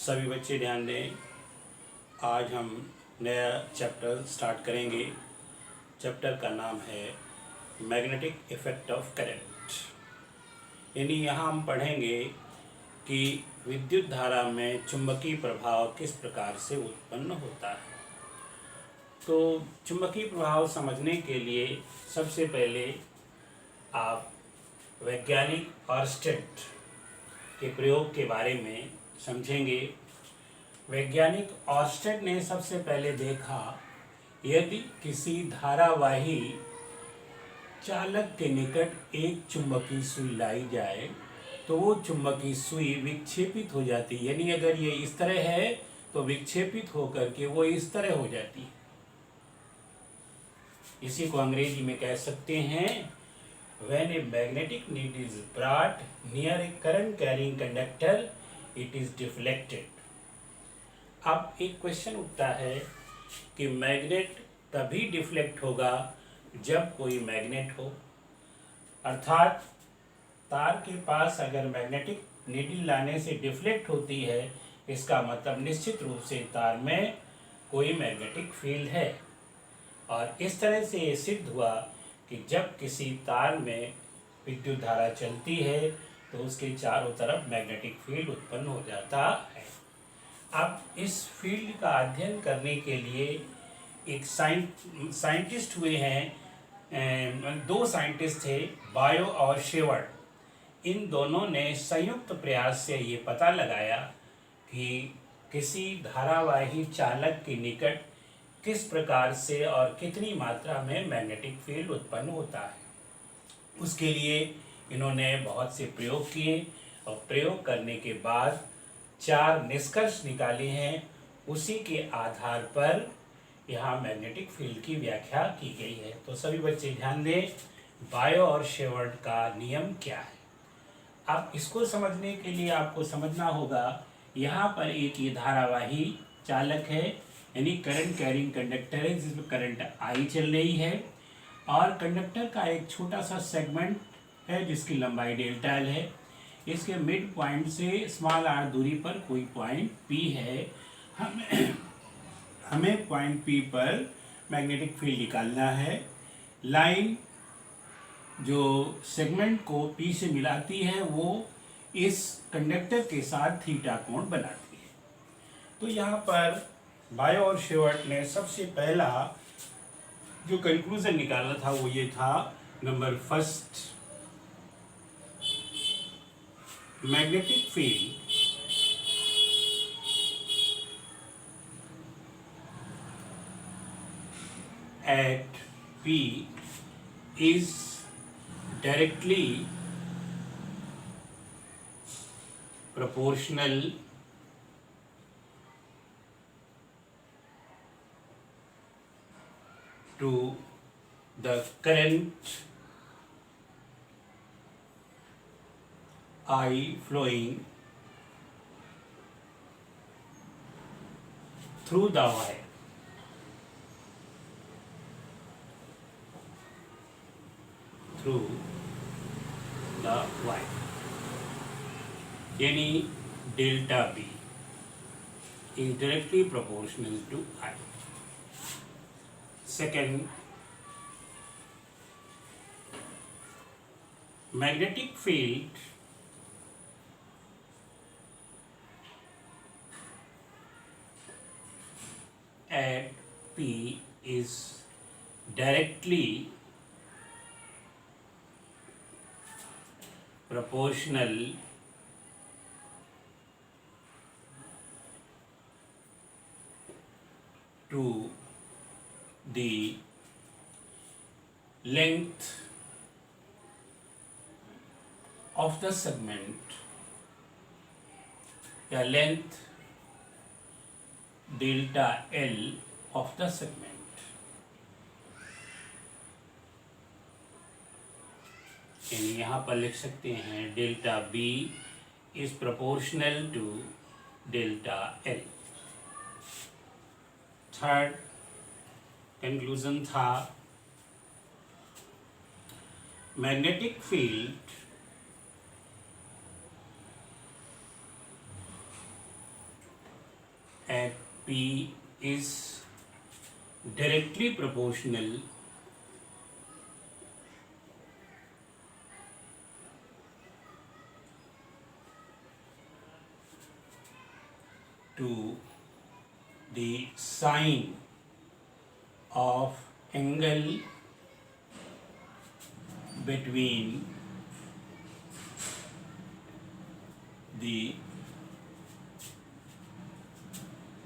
सभी बच्चे ध्यान दें। आज हम नया चैप्टर स्टार्ट करेंगे। चैप्टर का नाम है मैग्नेटिक इफेक्ट ऑफ करंट। यानी यहाँ हम पढ़ेंगे कि विद्युत धारा में चुंबकीय प्रभाव किस प्रकार से उत्पन्न होता है। तो चुंबकीय प्रभाव समझने के लिए सबसे पहले आप वैज्ञानिक ऑर्स्टेड के प्रयोग के बारे में समझेंगे। वैज्ञानिक ऑर्स्टेड ने सबसे पहले देखा, यदि किसी धारावाही चालक के निकट एक चुंबकीय सुई लाई जाए तो वो चुंबकीय सुई विक्षेपित हो जाती है। यानी अगर ये इस तरह है तो विक्षेपित होकर के वो इस तरह हो जाती है। इसी को अंग्रेजी में कह सकते हैं, when a magnetic needle is brought near a current carrying conductor, it is deflected. अब एक क्वेश्चन उठता है कि मैग्नेट तभी डिफ्लेक्ट होगा जब कोई मैग्नेट हो, अर्थात तार के पास अगर मैग्नेटिक नीडल लाने से डिफ्लेक्ट होती है, इसका मतलब निश्चित रूप से तार में कोई मैग्नेटिक फील्ड है। और इस तरह से ये सिद्ध हुआ कि जब किसी तार में विद्युत धारा चलती है तो उसके चारों तरफ मैग्नेटिक फील्ड उत्पन्न हो जाता है। अब इस फील्ड का अध्ययन करने के लिए एक साइंटिस्ट हुए हैं, दो साइंटिस्ट थे, बायो और शेवर्ड। इन दोनों ने संयुक्त प्रयास से ये पता लगाया कि किसी धारावाही चालक के निकट किस प्रकार से और कितनी मात्रा में मैग्नेटिक फील्ड उत्पन्न होता है। उसके लिए इन्होंने बहुत से प्रयोग किए और प्रयोग करने के बाद 4 निष्कर्ष निकाले हैं। उसी के आधार पर यहाँ मैग्नेटिक फील्ड की व्याख्या की गई है। तो सभी बच्चे ध्यान दें, बायो और शेवर्ड का नियम क्या है। अब इसको समझने के लिए आपको समझना होगा, यहाँ पर एक ये धारावाही चालक है, यानी करंट कैरिंग कंडक्टर है जिसमें करंट आई चल रही है, और कंडक्टर का एक छोटा सा सेगमेंट है जिसकी लंबाई डेल्टा एल है। इसके मिड पॉइंट से स्मॉल आर दूरी पर कोई पॉइंट पी है। हमें पॉइंट पी पर मैग्नेटिक फील्ड निकालना है। लाइन जो सेगमेंट को पी से मिलाती है वो इस कंडक्टर के साथ थीटा कोण बनाती है। तो यहाँ पर बायो और शेवर्ड ने सबसे पहला जो कंक्लूजन निकाला था वो ये था, number first, magnetic field at P is directly proportional to the current I flowing through the wire. Through the wire, यानी delta B is directly proportional to I. Second, magnetic field at P is directly proportional to the length of the segment या length delta L of the segment. यानी यहाँ पर लिख सकते हैं delta B is proportional to delta L. Third conclusion था, magnetic field at P is directly proportional to the sine of angle between the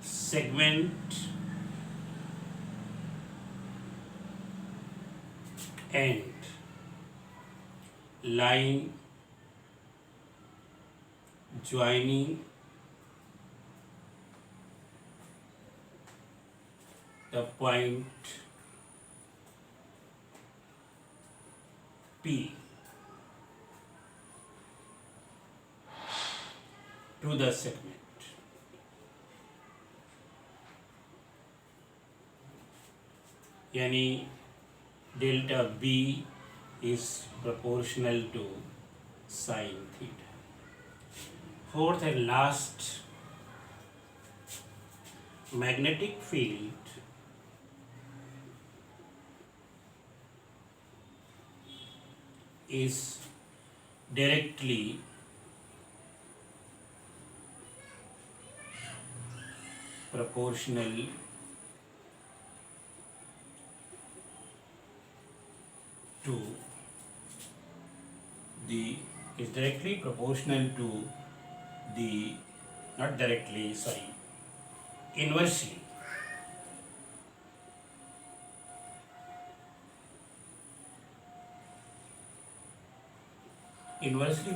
segment and line joining the point P to the segment. यानी delta B is proportional to sin theta. Fourth and last, magnetic field is directly proportional to the not directly, sorry, inversely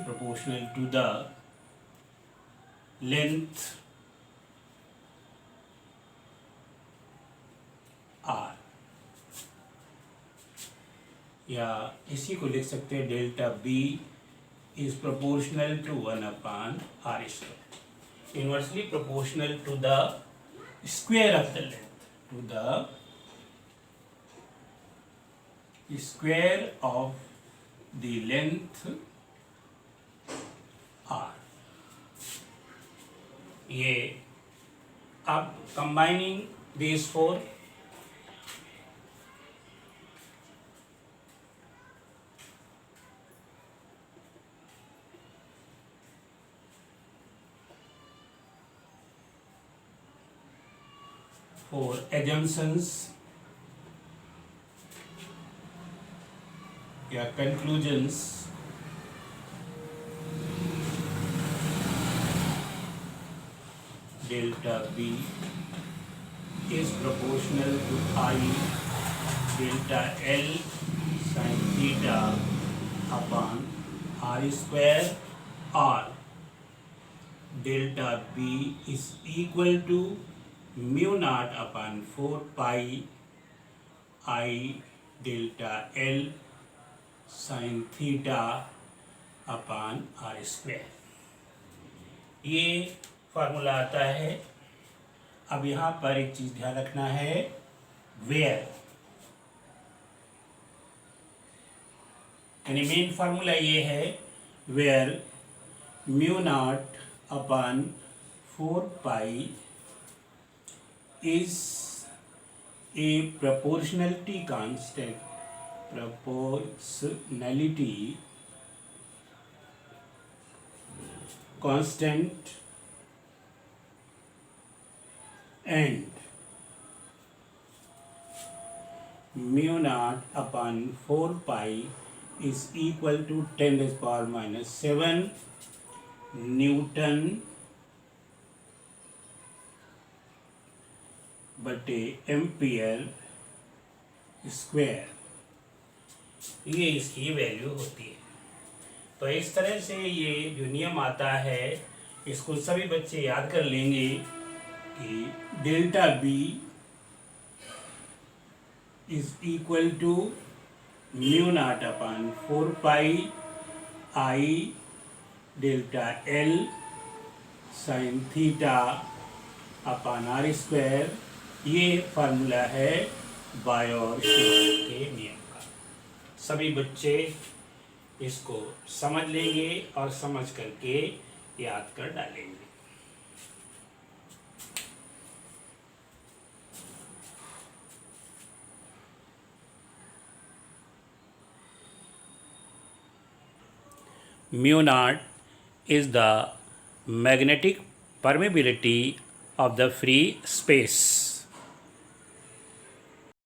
proportional to the length r, या इसी को लिख सकते हैं delta B is proportional to 1 upon r square, inversely proportional to the square of the length, to the square of the length r. ये अब combining these four, for assumptions या conclusions, delta B is proportional to I delta L sin theta upon r square, or delta B is equal to mu naught upon 4 pi I delta L sin theta upon r square. ये formula आता है. अब यहाँ पर एक चीज ध्यान रखना है, वेयर, यानी मेन फार्मूला ये है where mu not upon 4 pi is a proportionality constant and mu naught upon 4 pi is equal to 10 to the power minus 7 Newton बटे एम्पियर स्क्वायर, ये इसकी वैल्यू होती है. तो इस तरह से ये जो नियम आता है इसको सभी बच्चे याद कर लेंगे कि delta B is equal to mu not upon 4 pi I delta L sine theta upon r square. ये फार्मूला है बायोट-शावर्ट के नियम का. सभी बच्चे इसको समझ लेंगे और समझ करके याद कर डालेंगे. mu naught is the magnetic permeability of the free space.